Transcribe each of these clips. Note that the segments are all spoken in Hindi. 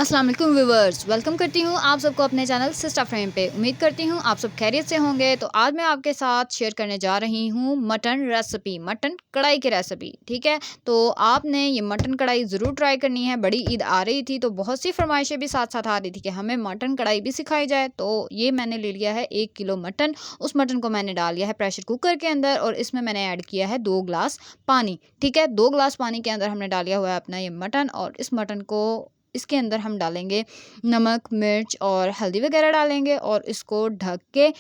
अस्सलाम वालेकुम व्यूवर्स, वेलकम करती हूँ आप सबको अपने चैनल सिस्टर फ्रेम पे। उम्मीद करती हूँ आप सब खैरियत से होंगे। तो आज मैं आपके साथ शेयर करने जा रही हूँ मटन रेसिपी, मटन कढ़ाई की रेसिपी। ठीक है, तो आपने ये मटन कढ़ाई ज़रूर ट्राई करनी है। बड़ी ईद आ रही थी तो बहुत सी फरमाइशें भी साथ साथ आ रही थी कि हमें मटन कढ़ाई भी सिखाई जाए। तो ये मैंने ले लिया है 1 किलो मटन। उस मटन को मैंने डाल दिया है प्रेशर कुकर के अंदर और इसमें मैंने ऐड किया है 2 ग्लास पानी। ठीक है, 2 ग्लास पानी के अंदर हमने डाल दिया हुआ है अपना ये मटन। और इस मटन को इसके अंदर हम डालेंगे नमक, मिर्च और हल्दी वगैरह डालेंगे और इसको ढक के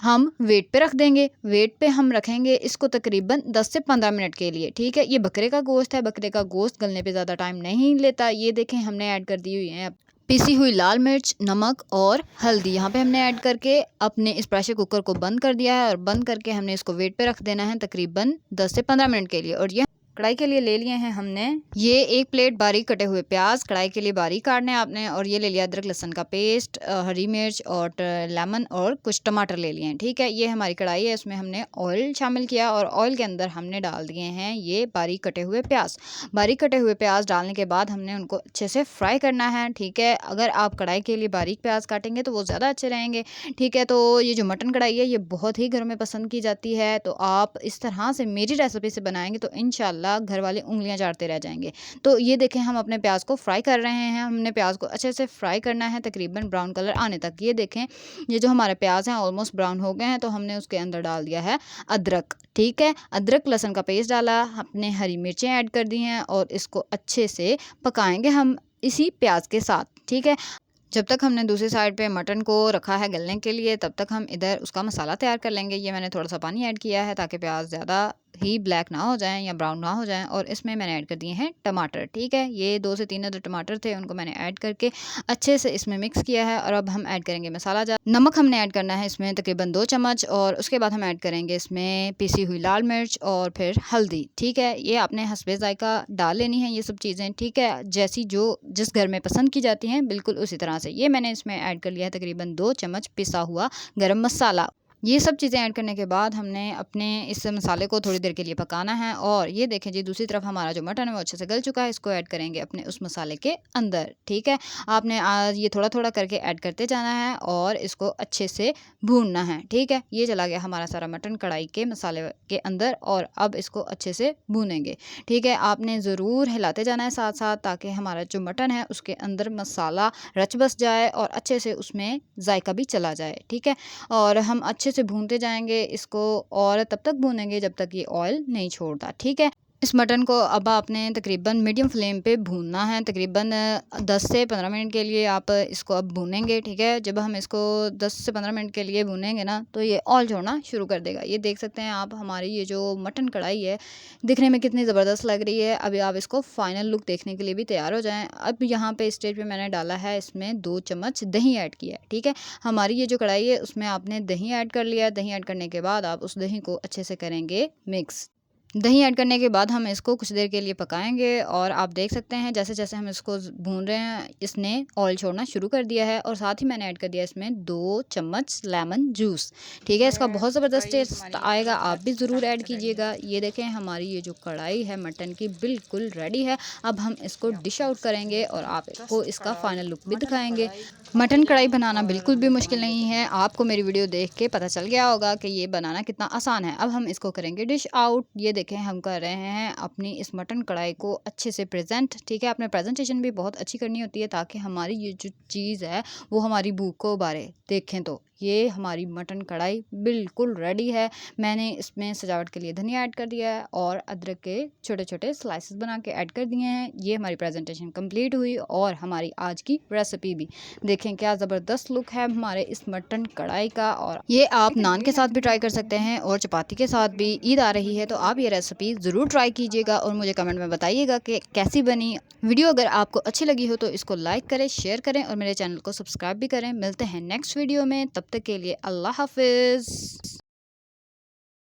हम वेट पे रख देंगे। वेट पे हम रखेंगे इसको तकरीबन 10 से 15 मिनट के लिए। ठीक है, ये बकरे का गोश्त है, बकरे का गोश्त गलने पे ज़्यादा टाइम नहीं लेता। ये देखें हमने ऐड कर दी हुई है पिसी हुई लाल मिर्च, नमक और हल्दी। यहाँ पे हमने ऐड करके अपने इस प्रेशर कुकर को बंद कर दिया है और बंद करके हमने इसको वेट पे रख देना है तकरीबन 10 से 15 मिनट के लिए। और ये कढ़ाई के लिए ले लिए हैं हमने ये 1 प्लेट बारीक कटे हुए प्याज, कढ़ाई के लिए बारीक काटने आपने। और ये ले लिया अदरक लहसुन का पेस्ट, हरी मिर्च और लेमन और कुछ टमाटर ले लिए हैं। ठीक है, ये हमारी कढ़ाई है, इसमें हमने ऑयल शामिल किया और ऑयल के अंदर हमने डाल दिए हैं ये बारीक कटे हुए प्याज। बारीक कटे हुए प्याज डालने के बाद हमने उनको अच्छे से फ्राई करना है। ठीक है, अगर आप कढ़ाई के लिए बारीक प्याज काटेंगे तो वो ज़्यादा अच्छे रहेंगे। ठीक है, तो ये जो मटन कढ़ाई है ये बहुत ही घरों में पसंद की जाती है। तो आप इस तरह से मेरी रेसिपी से बनाएंगे तो इंशाल्लाह घर वाले उंगलियां चाटते रह जाएंगे। तो ये देखें हम अपने प्याज को फ्राई कर रहे हैं। हमने प्याज को अच्छे से फ्राई करना है तकरीबन ब्राउन कलर आने तक। ये देखें ये जो हमारे प्याज हैं ऑलमोस्ट ब्राउन हो गए हैं। तो हमने उसके अंदर डाल दिया है अदरक। ठीक है, अदरक लहसुन का पेस्ट डाला, अपने हरी मिर्चें ऐड कर दी हैं और इसको अच्छे से पकाएंगे हम इसी प्याज के साथ। ठीक है, जब तक हमने दूसरी साइड पे मटन को रखा है गलने के लिए तब तक हम इधर उसका मसाला तैयार कर लेंगे। ये मैंने थोड़ा सा पानी ऐड किया है ताकि प्याज ज़्यादा ही ब्लैक ना हो जाएं या ब्राउन ना हो जाएं। और इसमें मैंने ऐड कर दिए हैं टमाटर। ठीक है, ये 2 से 3 अदर टमाटर थे, उनको मैंने ऐड करके अच्छे से इसमें मिक्स किया है। और अब हम ऐड करेंगे मसाला जार। नमक हमने ऐड करना है इसमें तकरीबन 2 चम्मच और उसके बाद हम ऐड करेंगे इसमें पिसी हुई लाल मिर्च और फिर हल्दी। ठीक है, ये आपने हस्बे जायका डाल लेनी है ये सब चीज़ें। ठीक है, जैसी जो जिस घर में पसंद की जाती हैं बिल्कुल उसी तरह से। ये मैंने इसमें ऐड कर लिया है तकरीबन 2 चम्मच पिसा हुआ गरम मसाला। ये सब चीज़ें ऐड करने के बाद हमने अपने इस मसाले को थोड़ी देर के लिए पकाना है। और ये देखें जी दूसरी तरफ हमारा जो मटन है वो अच्छे से गल चुका है। इसको ऐड करेंगे अपने उस मसाले के अंदर। ठीक है, आपने ये थोड़ा थोड़ा करके ऐड करते जाना है और इसको अच्छे से भूनना है। ठीक है, ये चला गया हमारा सारा मटन कढ़ाई के मसाले के अंदर और अब इसको अच्छे से भूनेंगे। ठीक है, आपने ज़रूर हिलाते जाना है साथ साथ ताकि हमारा जो मटन है उसके अंदर मसाला रच बस जाए और अच्छे से उसमें जायका भी चला जाए। ठीक है, और हम अच्छे से भूनते जाएंगे इसको और तब तक भूनेंगे जब तक ये ऑयल नहीं छोड़ता। ठीक है, इस मटन को अब आपने तकरीबन मीडियम फ्लेम पे भूनना है तकरीबन 10 से 15 मिनट के लिए आप इसको अब भूनेंगे। ठीक है, जब हम इसको 10 से 15 मिनट के लिए भूनेंगे ना तो ये ऑयल छोड़ना शुरू कर देगा। ये देख सकते हैं आप हमारी ये जो मटन कढ़ाई है दिखने में कितनी ज़बरदस्त लग रही है। अभी आप इसको फाइनल लुक देखने के लिए भी तैयार हो जाएँ। अब यहाँ पे स्टेज पे मैंने डाला है इसमें 2 चम्मच दही ऐड किया है। ठीक है, हमारी ये जो कढ़ाई है उसमें आपने दही ऐड कर लिया। दही ऐड करने के बाद आप उस दही को अच्छे से करेंगे मिक्स। दही ऐड करने के बाद हम इसको कुछ देर के लिए पकाएंगे और आप देख सकते हैं जैसे जैसे हम इसको भून रहे हैं इसने ऑयल छोड़ना शुरू कर दिया है। और साथ ही मैंने ऐड कर दिया इसमें 2 चम्मच लेमन जूस। ठीक है, इसका बहुत ज़बरदस्त टेस्ट आएगा, आप भी ज़रूर ऐड कीजिएगा। ये देखें हमारी ये जो कढ़ाई है मटन की बिल्कुल रेडी है। अब हम इसको डिश आउट करेंगे और आपको इसका फाइनल लुक भी दिखाएंगे। मटन कढ़ाई बनाना बिल्कुल भी मुश्किल नहीं है, आपको मेरी वीडियो देख के पता चल गया होगा कि ये बनाना कितना आसान है। अब हम इसको करेंगे डिश आउट। ये देखें हम कर रहे हैं अपनी इस मटन कढ़ाई को अच्छे से प्रेजेंट। ठीक है, अपने प्रेजेंटेशन भी बहुत अच्छी करनी होती है ताकि हमारी ये जो चीज़ है वो हमारी भूख को उबारे। देखें तो ये हमारी मटन कढ़ाई बिल्कुल रेडी है। मैंने इसमें सजावट के लिए धनिया ऐड कर दिया है और अदरक के छोटे छोटे स्लाइसेस बना के ऐड कर दिए हैं। ये हमारी प्रेजेंटेशन कंप्लीट हुई और हमारी आज की रेसिपी भी देखें क्या ज़बरदस्त लुक है हमारे इस मटन कढ़ाई का। और ये आप नान के साथ भी ट्राई कर सकते हैं और चपाती के साथ भी। ईद आ रही है तो आप ये रेसिपी ज़रूर ट्राई कीजिएगा और मुझे कमेंट में बताइएगा कि कैसी बनी। वीडियो अगर आपको अच्छी लगी हो तो इसको लाइक करें, शेयर करें और मेरे चैनल को सब्सक्राइब भी करें। मिलते हैं नेक्स्ट वीडियो में, तब तक के लिए अल्लाह हाफिज़।